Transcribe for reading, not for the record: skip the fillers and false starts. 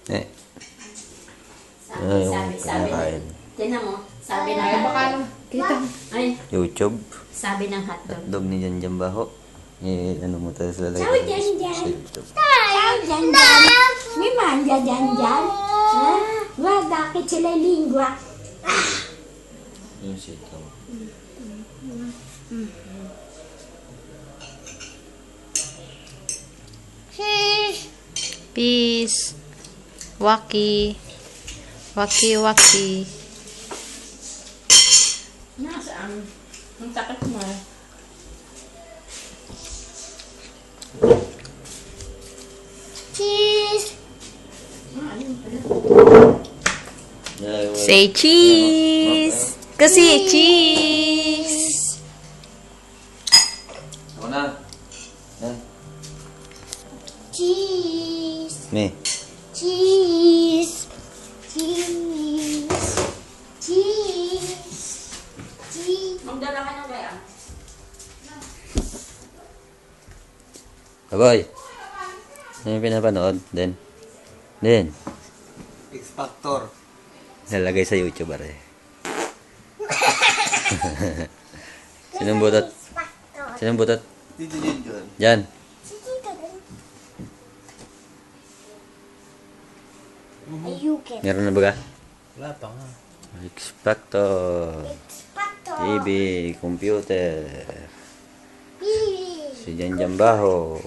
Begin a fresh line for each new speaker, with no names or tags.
Eh.
Sabi. Tinan mo, sabi ng hotdog.
Kita.
Ay,
YouTube.
sabi ng hotdog.
Hotdog ni Janjan Baho. Eh, ano mo tayo sila
Ciao, Janjan.
sa YouTube.
Ciao, Janjan. May manja, Janjan. Bakit sila lingwa?
Yung sitaw.
Peace. Waki. Waki, waki.
Nasaan? Ang sakit mo. Cheese!
Say cheese. Kasi cheese.
Ako na. Yan.
Cheese!
Me.
Cheese! Cheese! Cheese! Cheese! Magdala ka ng kaya?
Baboy. Ano yung pinapanood? Din.
X Factor.
Nalagay sa YouTube are. Sinong butot? Sinong butot?
Dito din doon.
Yan.
Ayukin.
Meron na ba ka?
Wala pa nga.
X Factor. TV, computer. Si Janjan Baho.